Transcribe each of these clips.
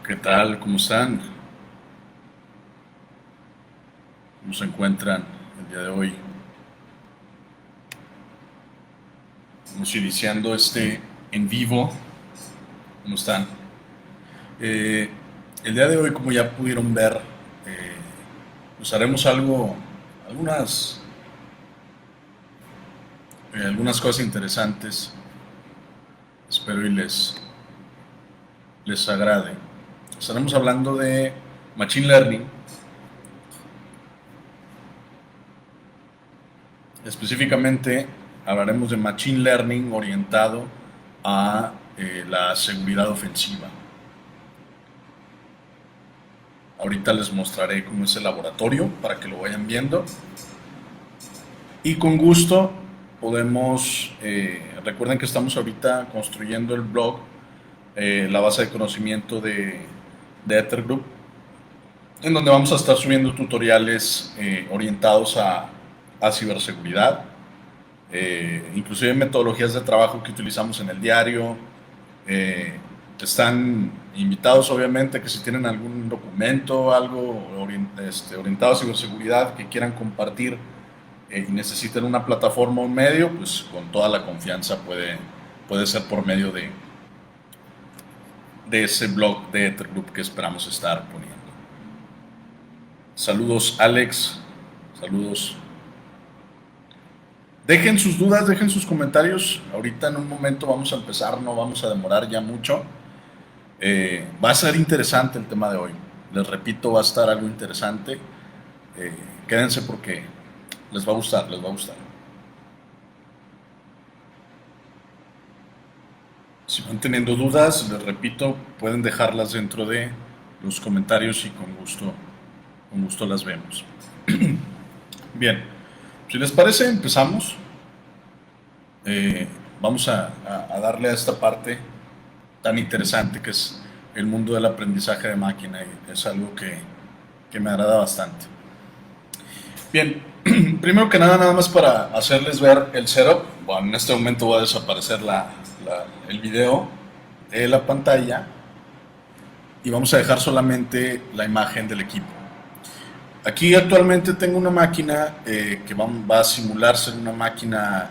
¿Qué tal? ¿Cómo están? ¿Cómo se encuentran el día de hoy? Vamos iniciando este en vivo. ¿Cómo están? Eh, el día de hoy, como ya pudieron ver, eh, pues haremos algunas, algunas cosas interesantes. Espero y les agrade. Estaremos hablando de Machine Learning, específicamente hablaremos de Machine Learning orientado a la seguridad ofensiva. Ahorita les mostraré cómo es el laboratorio para que lo vayan viendo. Y con gusto podemos, recuerden que estamos ahorita construyendo el blog, la base de conocimiento de Ether Group, en donde vamos a estar subiendo tutoriales orientados a ciberseguridad, inclusive metodologías de trabajo que utilizamos en el diario. Están invitados, obviamente, que si tienen algún documento, algo orientado a ciberseguridad que quieran compartir y necesiten una plataforma o un medio, pues con toda la confianza puede ser por medio de ese blog de Ether Group que esperamos estar poniendo. Saludos, Alex. Saludos. Dejen sus dudas, dejen sus comentarios. Ahorita en un momento vamos a empezar, no vamos a demorar ya mucho. Va a ser interesante el tema de hoy. Les repito, va a estar algo interesante. Quédense porque les va a gustar, les va a gustar. Si van teniendo dudas, les repito, pueden dejarlas dentro de los comentarios y con gusto las vemos. Bien, si les parece, empezamos. Vamos a darle a esta parte tan interesante que es el mundo del aprendizaje de máquina y es algo que me agrada bastante. Bien, primero que nada más para hacerles ver el setup. Bueno, en este momento va a desaparecer el video de la pantalla y vamos a dejar solamente la imagen del equipo. Aquí actualmente tengo una máquina que va a simular ser una máquina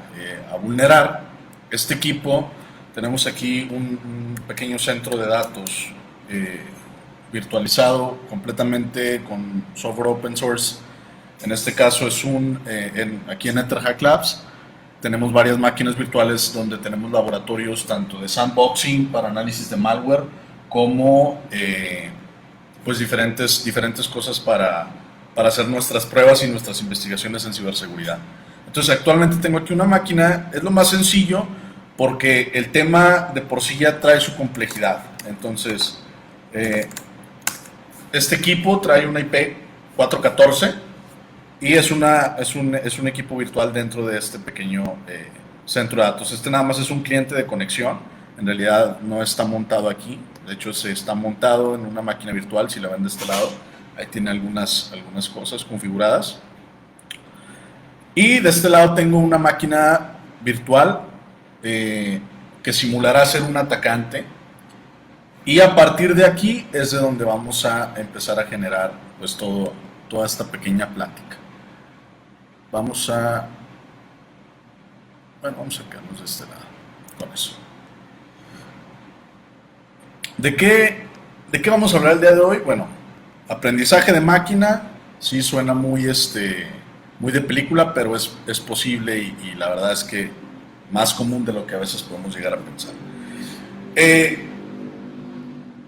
a vulnerar. Este equipo, tenemos aquí un pequeño centro de datos virtualizado completamente con software open source. En este caso es aquí en EtherHack Labs tenemos varias máquinas virtuales donde tenemos laboratorios tanto de sandboxing para análisis de malware como pues diferentes cosas para hacer nuestras pruebas y nuestras investigaciones en ciberseguridad. Entonces actualmente tengo aquí una máquina, es lo más sencillo porque el tema de por sí ya trae su complejidad. Entonces este equipo trae una IP 414 y es un equipo virtual dentro de este pequeño centro de datos. Este nada más es un cliente de conexión, en realidad no está montado aquí, de hecho se está montado en una máquina virtual. Si la ven de este lado, ahí tiene algunas cosas configuradas. Y de este lado tengo una máquina virtual que simulará ser un atacante. Y a partir de aquí es de donde vamos a empezar a generar pues toda esta pequeña plática. Vamos a quedarnos de este lado con eso. ¿De qué vamos a hablar el día de hoy? Bueno, aprendizaje de máquina, sí suena muy de película, pero es posible y la verdad es que más común de lo que a veces podemos llegar a pensar.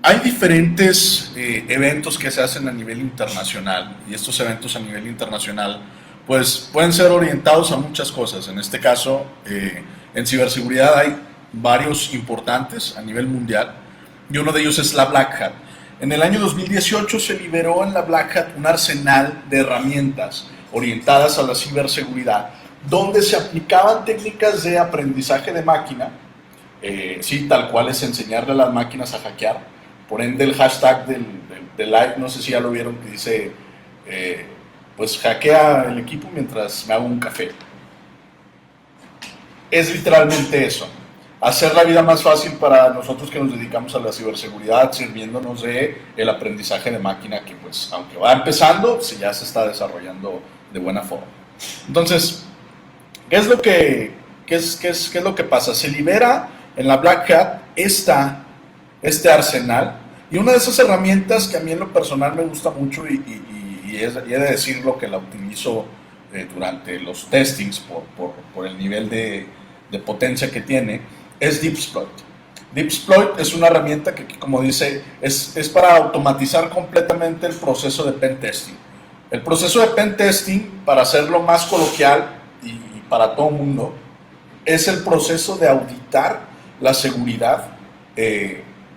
Hay diferentes eventos que se hacen a nivel internacional y estos eventos a nivel internacional pues pueden ser orientados a muchas cosas. En este caso, en ciberseguridad hay varios importantes a nivel mundial y uno de ellos es la Black Hat. En el año 2018 se liberó en la Black Hat un arsenal de herramientas orientadas a la ciberseguridad donde se aplicaban técnicas de aprendizaje de máquina, sí, tal cual es enseñarle a las máquinas a hackear. Por ende, el hashtag del live, no sé si ya lo vieron, que dice pues hackea el equipo mientras me hago un café. Es literalmente eso. hacer la vida más fácil para nosotros que nos dedicamos a la ciberseguridad, sirviéndonos de el aprendizaje de máquina que, pues, aunque va empezando, ya se está desarrollando de buena forma. Entonces, ¿qué es lo que pasa? Se libera en la Black Hat este arsenal, y una de esas herramientas que a mí en lo personal me gusta mucho y he de decirlo que la utilizo durante los testings por el nivel de potencia que tiene, es Deepsploit. Deepsploit es una herramienta que, como dice, es para automatizar completamente el proceso de pen testing. El proceso de pen testing, para hacerlo más coloquial y para todo el mundo, es el proceso de auditar la seguridad,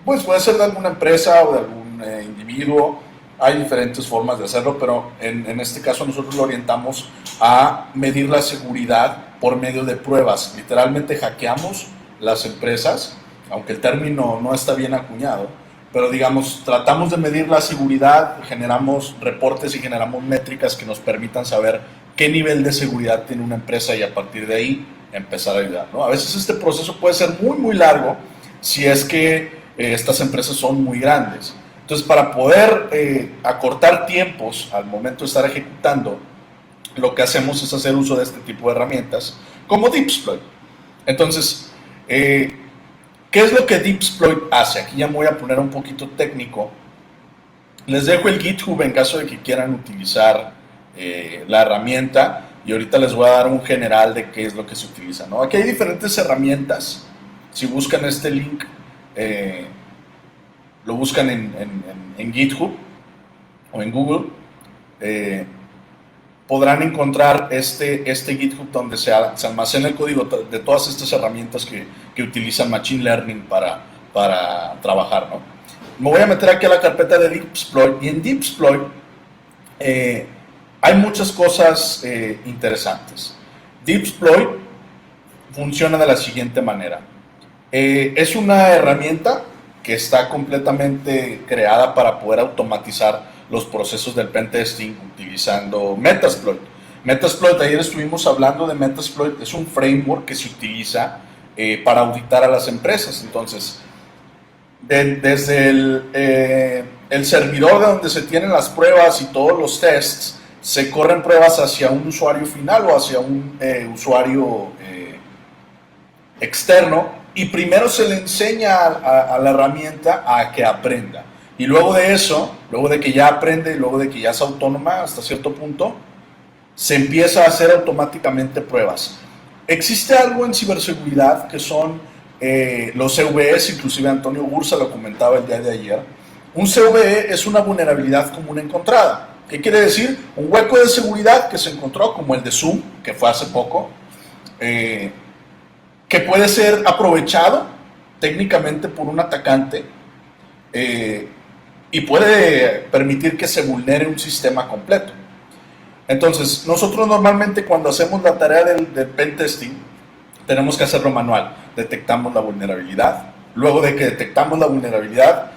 pues puede ser de alguna empresa o de algún individuo. Hay diferentes formas de hacerlo, pero en este caso nosotros lo orientamos a medir la seguridad por medio de pruebas. Literalmente hackeamos las empresas, aunque el término no está bien acuñado, pero digamos, tratamos de medir la seguridad, generamos reportes y generamos métricas que nos permitan saber qué nivel de seguridad tiene una empresa y a partir de ahí empezar a ayudar, ¿no? A veces este proceso puede ser muy, muy largo si es que estas empresas son muy grandes. Entonces, para poder acortar tiempos al momento de estar ejecutando, lo que hacemos es hacer uso de este tipo de herramientas como Deepsploit. Entonces, ¿qué es lo que Deepsploit hace? Aquí ya me voy a poner un poquito técnico. Les dejo el GitHub en caso de que quieran utilizar la herramienta, y ahorita les voy a dar un general de qué es lo que se utiliza, ¿no? Aquí hay diferentes herramientas. Si buscan este link, lo buscan en GitHub o en Google, podrán encontrar este GitHub donde se almacena el código de todas estas herramientas que utilizan Machine Learning para trabajar, ¿no? Me voy a meter aquí a la carpeta de Deepsploit, y en Deepsploit hay muchas cosas interesantes. Deepsploit funciona de la siguiente manera. Es una herramienta que está completamente creada para poder automatizar los procesos del pentesting utilizando Metasploit. Metasploit, ayer estuvimos hablando de Metasploit, es un framework que se utiliza para auditar a las empresas. Entonces, desde el servidor de donde se tienen las pruebas y todos los tests, se corren pruebas hacia un usuario final o hacia un usuario externo, y primero se le enseña a la herramienta a que aprenda. Y luego de eso, luego de que ya aprende, luego de que ya es autónoma hasta cierto punto, se empieza a hacer automáticamente pruebas. Existe algo en ciberseguridad que son los CVEs, inclusive Antonio Bursa lo comentaba el día de ayer. Un CVE es una vulnerabilidad común encontrada. ¿Qué quiere decir? Un hueco de seguridad que se encontró, como el de Zoom, que fue hace poco, que puede ser aprovechado técnicamente por un atacante y puede permitir que se vulnere un sistema completo. Entonces, nosotros normalmente cuando hacemos la tarea del pentesting, tenemos que hacerlo manual. Detectamos la vulnerabilidad. Luego de que detectamos la vulnerabilidad,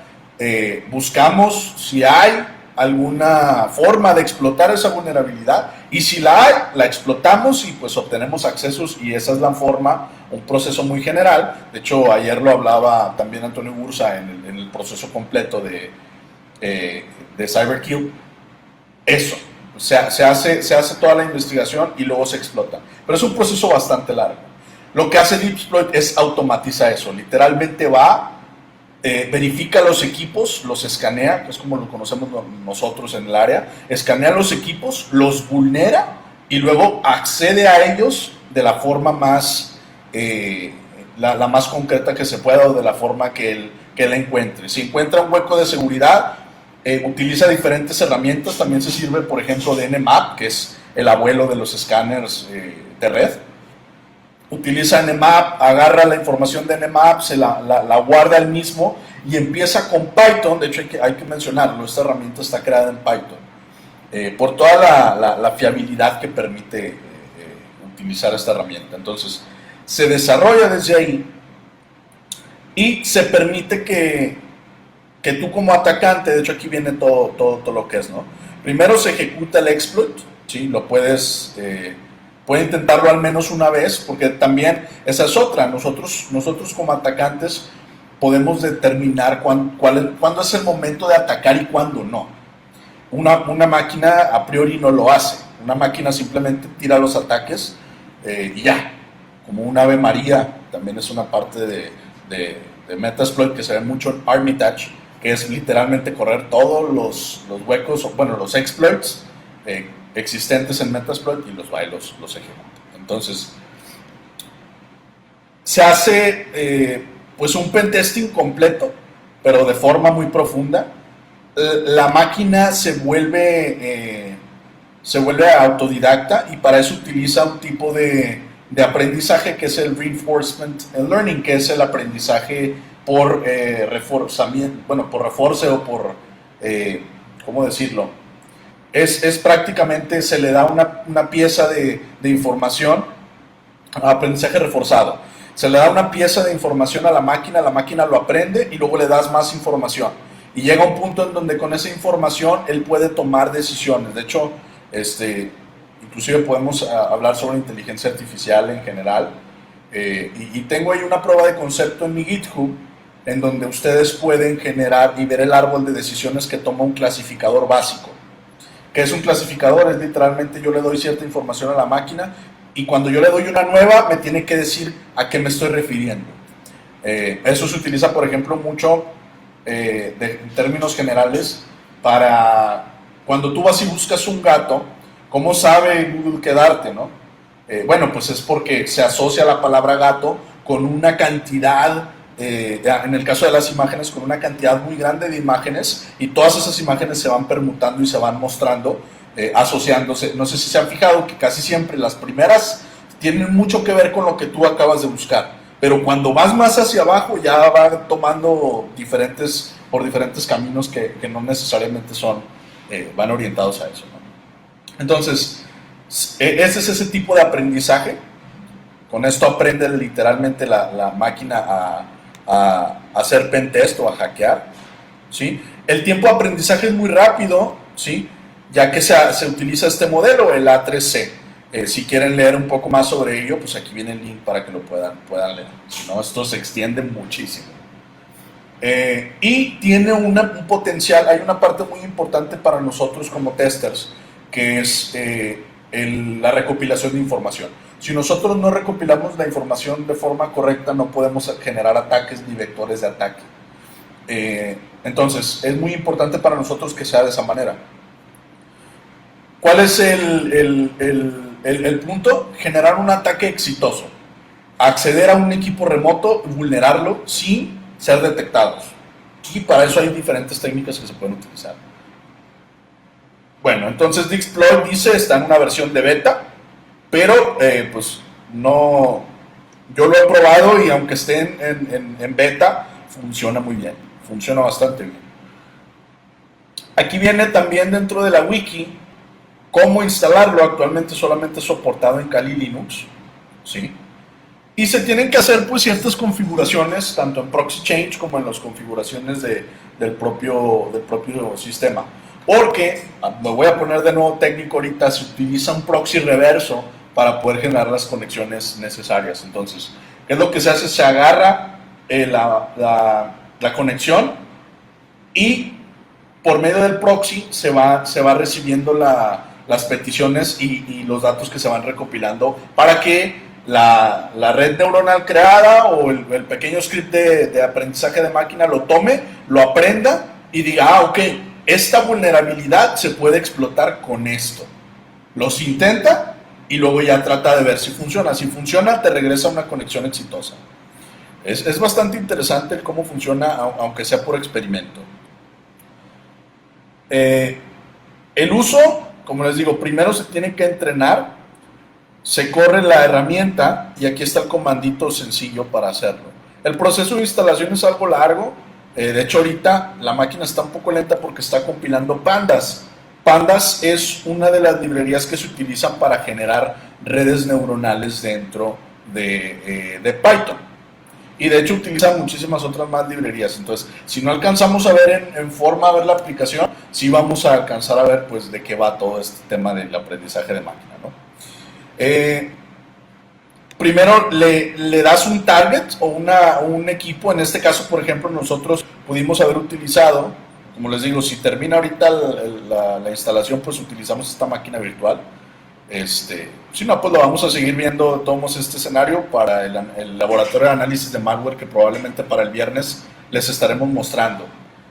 buscamos si hay alguna forma de explotar esa vulnerabilidad, y si la hay, la explotamos y pues obtenemos accesos, y esa es la forma, un proceso muy general. De hecho, ayer lo hablaba también Antonio Bursa en el proceso completo de CyberKill. Eso, se hace toda la investigación y luego se explota, pero es un proceso bastante largo. Lo que hace Deepsploit es automatiza eso, literalmente va, verifica los equipos, los escanea, que es como lo conocemos nosotros en el área, escanea los equipos, los vulnera y luego accede a ellos de la forma más, la más concreta que se pueda, o de la forma que él encuentre. Si encuentra un hueco de seguridad, utiliza diferentes herramientas. También se sirve, por ejemplo, de Nmap, que es el abuelo de los escáneres de red. Utiliza Nmap, agarra la información de Nmap, se la guarda él mismo y empieza con Python. De hecho, hay que mencionarlo, esta herramienta está creada en Python, por toda la fiabilidad que permite utilizar esta herramienta. Entonces, se desarrolla desde ahí y se permite que tú como atacante, de hecho aquí viene todo lo que es, ¿no? Primero se ejecuta el exploit, ¿sí? Lo puedes puede intentarlo al menos una vez, porque también esa es otra. Nosotros como atacantes podemos determinar cuándo es el momento de atacar y cuándo no. Una máquina a priori no lo hace. Una máquina simplemente tira los ataques y ya. Como un Ave María, también es una parte de Metasploit que se ve mucho en Armitage, que es literalmente correr todos los huecos, bueno, los exploits existentes en Metasploit y los ejecuta. Entonces, se hace pues un pentesting completo, pero de forma muy profunda. La máquina se vuelve autodidacta y para eso utiliza un tipo de aprendizaje que es el reinforcement learning, que es el aprendizaje por reforzamiento, bueno, por refuerzo o por, ¿cómo decirlo? Es prácticamente, se le da una pieza de información, aprendizaje reforzado. Se le da una pieza de información a la máquina lo aprende y luego le das más información. Y llega un punto en donde con esa información él puede tomar decisiones. De hecho, inclusive podemos hablar sobre inteligencia artificial en general. Y tengo ahí una prueba de concepto en mi GitHub en donde ustedes pueden generar y ver el árbol de decisiones que toma un clasificador básico. ¿Qué es un clasificador? Es literalmente yo le doy cierta información a la máquina y cuando yo le doy una nueva me tiene que decir a qué me estoy refiriendo. Eso se utiliza, por ejemplo, mucho en términos generales para cuando tú vas y buscas un gato, ¿cómo sabe Google qué darte, no? Bueno, pues es porque se asocia la palabra gato con una cantidad, en el caso de las imágenes, con una cantidad muy grande de imágenes y todas esas imágenes se van permutando y se van mostrando, asociándose. No sé si se han fijado que casi siempre las primeras tienen mucho que ver con lo que tú acabas de buscar, pero cuando vas más hacia abajo ya va tomando por diferentes caminos que no necesariamente van orientados a eso, ¿no? Entonces, ese es ese tipo de aprendizaje. Con esto aprende literalmente la máquina a hacer pentest o a hackear, ¿sí? El tiempo de aprendizaje es muy rápido, ¿sí? Ya que se utiliza este modelo, el A3C. Si quieren leer un poco más sobre ello, pues aquí viene el link para que lo puedan leer. Si no, esto se extiende muchísimo. Y tiene un potencial, hay una parte muy importante para nosotros como testers, que es la recopilación de información. Si nosotros no recopilamos la información de forma correcta, no podemos generar ataques ni vectores de ataque. Entonces, es muy importante para nosotros que sea de esa manera. ¿Cuál es el punto? Generar un ataque exitoso. Acceder a un equipo remoto, vulnerarlo sin ser detectados. Y para eso hay diferentes técnicas que se pueden utilizar. Bueno, entonces Dixploit dice, está en una versión de beta, pero pues no, yo lo he probado y aunque esté en beta, funciona muy bien, funciona bastante bien. Aquí viene también dentro de la wiki cómo instalarlo. Actualmente solamente es soportado en Kali Linux, ¿sí? Y se tienen que hacer pues ciertas configuraciones, tanto en Proxy Change como en las configuraciones del propio sistema. Porque, me voy a poner de nuevo técnico ahorita, se utiliza un proxy reverso para poder generar las conexiones necesarias. Entonces, ¿qué es lo que se hace? Se agarra la conexión y por medio del proxy se va recibiendo las peticiones y los datos que se van recopilando para que la red neuronal creada o el pequeño script de aprendizaje de máquina lo tome, lo aprenda y diga, ok, esta vulnerabilidad se puede explotar con esto. Los intenta y luego ya trata de ver si funciona. Si funciona, te regresa una conexión exitosa. Es bastante interesante cómo funciona, aunque sea por experimento. El uso, como les digo, primero se tiene que entrenar, se corre la herramienta y aquí está el comandito sencillo para hacerlo. El proceso de instalación es algo largo. De hecho, ahorita la máquina está un poco lenta porque está compilando Pandas. Pandas es una de las librerías que se utilizan para generar redes neuronales dentro de Python. Y de hecho utiliza muchísimas otras más librerías. Entonces, si no alcanzamos a ver en forma, a ver la aplicación, sí vamos a alcanzar a ver pues de qué va todo este tema del aprendizaje de máquina, ¿no? Eh, Primero le das un target o un equipo. En este caso, por ejemplo, nosotros pudimos haber utilizado, como les digo, si termina ahorita la instalación, pues utilizamos esta máquina virtual. Si no, pues lo vamos a seguir viendo, tomamos este escenario para el laboratorio de análisis de malware, que probablemente para el viernes les estaremos mostrando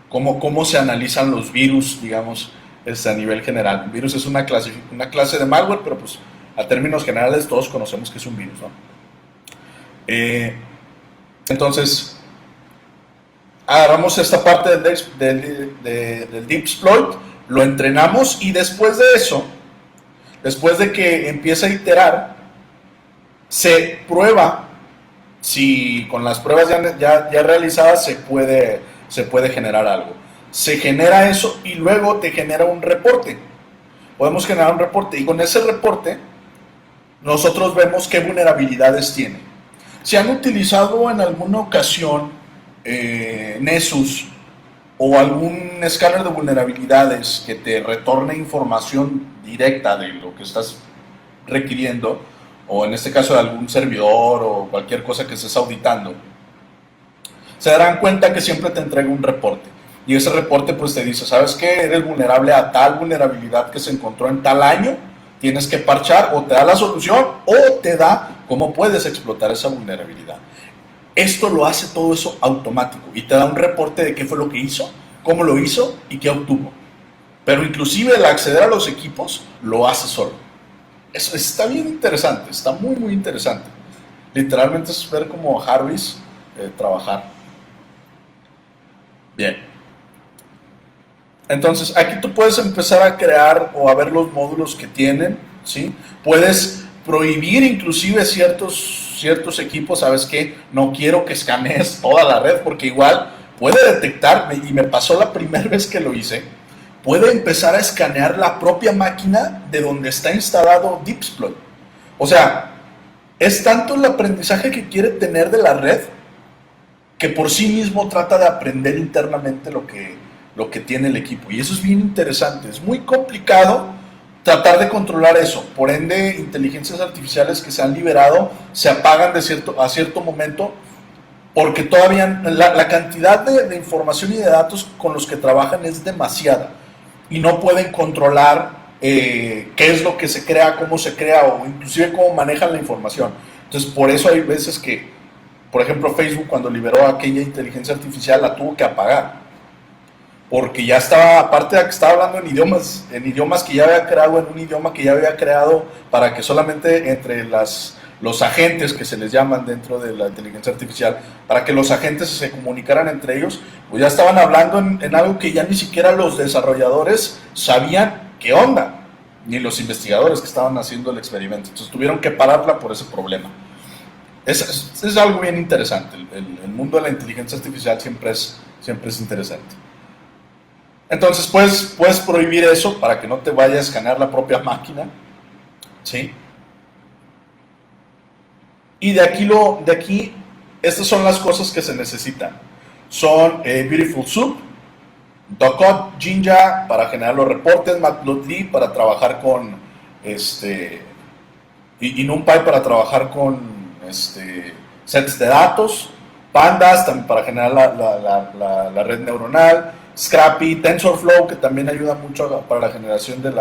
cómo se analizan los virus, digamos, a nivel general. Un virus es una clase de malware, pero pues a términos generales todos conocemos que es un virus, ¿no? Entonces, agarramos esta parte del deep exploit, lo entrenamos y después de eso, después de que empieza a iterar, se prueba si con las pruebas ya realizadas se puede generar algo. Se genera eso y luego te genera un reporte. Podemos generar un reporte y con ese reporte nosotros vemos qué vulnerabilidades tiene. Si han utilizado en alguna ocasión Nessus o algún escáner de vulnerabilidades que te retorne información directa de lo que estás requiriendo, o en este caso de algún servidor o cualquier cosa que estés auditando, se darán cuenta que siempre te entrega un reporte. Y ese reporte pues te dice, ¿sabes qué? Eres vulnerable a tal vulnerabilidad que se encontró en tal año, tienes que parchar, o te da la solución o te da cómo puedes explotar esa vulnerabilidad. Esto lo hace todo eso automático y te da un reporte de qué fue lo que hizo, cómo lo hizo y qué obtuvo. Pero inclusive el acceder a los equipos lo hace solo. Eso está bien interesante, está muy muy interesante. Literalmente es ver como Jarvis trabajar. Bien. Entonces aquí tú puedes empezar a crear o a ver los módulos que tienen, ¿sí? Puedes prohibir inclusive ciertos equipos. ¿Sabes qué? No quiero que escanees toda la red porque igual puede detectar, y me pasó la primera vez que lo hice, puede empezar a escanear la propia máquina de donde está instalado Deepsploit. O sea, es tanto el aprendizaje que quiere tener de la red que por sí mismo trata de aprender internamente lo que tiene el equipo. Y eso es bien interesante. Es muy complicado tratar de controlar eso. Por ende, inteligencias artificiales que se han liberado se apagan a cierto momento porque todavía la cantidad de información y de datos con los que trabajan es demasiada y no pueden controlar qué es lo que se crea, cómo se crea o inclusive cómo manejan la información. Entonces, por eso hay veces que, por ejemplo, Facebook cuando liberó aquella inteligencia artificial la tuvo que apagar porque ya estaba, aparte de que estaba hablando en idiomas que ya había creado, en un idioma que ya había creado para que solamente entre los agentes que se les llaman dentro de la inteligencia artificial, para que los agentes se comunicaran entre ellos, pues ya estaban hablando en algo que ya ni siquiera los desarrolladores sabían qué onda, ni los investigadores que estaban haciendo el experimento. Entonces tuvieron que pararla por ese problema. Es algo bien interesante. El mundo de la inteligencia artificial siempre es interesante. Entonces puedes prohibir eso para que no te vaya a escanear la propia máquina, ¿sí? Y de aquí, estas son las cosas que se necesitan. Son Beautiful Soup, Docker, Jinja para generar los reportes, Matplotlib para trabajar con y NumPy para trabajar con sets de datos, Pandas también para generar la red neuronal, Scrappy, TensorFlow que también ayuda mucho para la generación de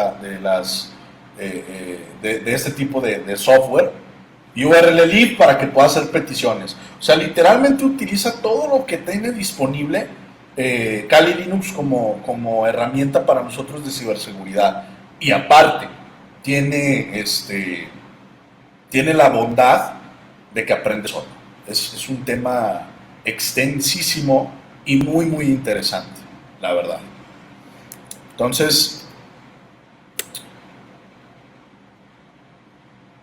este tipo de software, y URLlib para que pueda hacer peticiones. O sea, literalmente utiliza todo lo que tiene disponible Kali Linux como herramienta para nosotros de ciberseguridad. Y aparte, tiene la bondad de que aprende solo. Es un tema extensísimo y muy, muy interesante, la verdad. Entonces,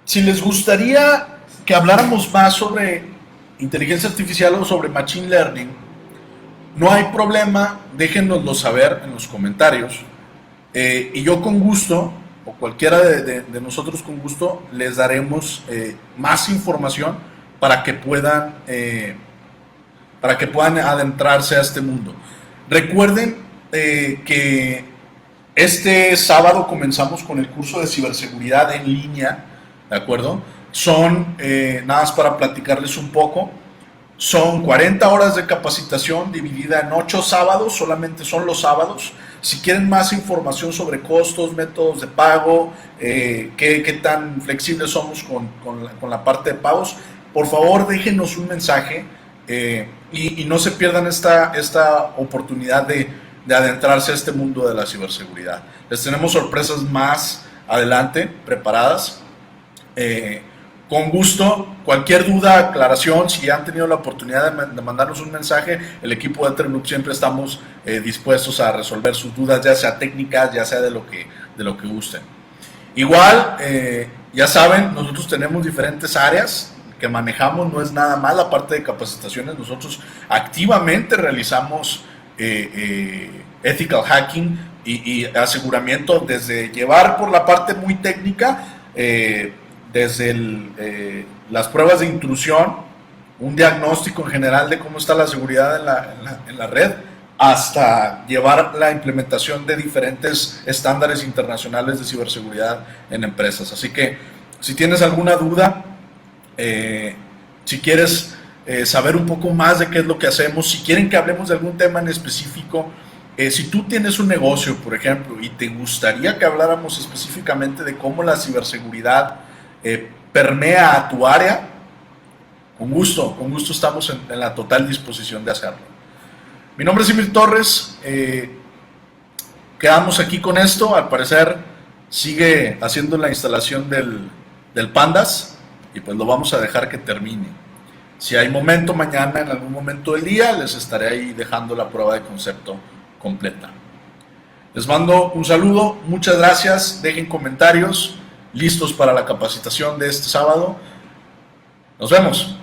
si les gustaría que habláramos más sobre inteligencia artificial o sobre machine learning, no hay problema, déjennoslo saber en los comentarios. Y yo con gusto, o cualquiera de nosotros con gusto, les daremos más información para que puedan adentrarse a este mundo. Recuerden que este sábado comenzamos con el curso de ciberseguridad en línea. ¿de acuerdo? Son, nada más para platicarles un poco, son 40 horas de capacitación dividida en 8 sábados, solamente son los sábados. Si quieren más información sobre costos, métodos de pago, qué tan flexibles somos con la parte de pagos, por favor déjenos un mensaje y no se pierdan esta oportunidad de adentrarse a este mundo de la ciberseguridad. Les tenemos sorpresas más adelante preparadas. Con gusto, cualquier duda, aclaración, si han tenido la oportunidad de mandarnos un mensaje, el equipo de Etherloop siempre estamos dispuestos a resolver sus dudas, ya sea técnicas, ya sea de lo que gusten. Igual, ya saben, nosotros tenemos diferentes áreas que manejamos, no es nada más la parte de capacitaciones, nosotros activamente realizamos ethical hacking y aseguramiento, desde llevar por la parte muy técnica, desde las pruebas de intrusión, un diagnóstico en general de cómo está la seguridad en la red, hasta llevar la implementación de diferentes estándares internacionales de ciberseguridad en empresas. Así que si tienes alguna duda, si quieres saber un poco más de qué es lo que hacemos, si quieren que hablemos de algún tema en específico, si tú tienes un negocio, por ejemplo, y te gustaría que habláramos específicamente de cómo la ciberseguridad permea a tu área, con gusto estamos en la total disposición de hacerlo. Mi nombre es Emil Torres, quedamos aquí con esto. Al parecer sigue haciendo la instalación del Pandas y pues lo vamos a dejar que termine. Si hay momento mañana, en algún momento del día, les estaré ahí dejando la prueba de concepto completa. Les mando un saludo, muchas gracias, dejen comentarios, listos para la capacitación de este sábado. Nos vemos.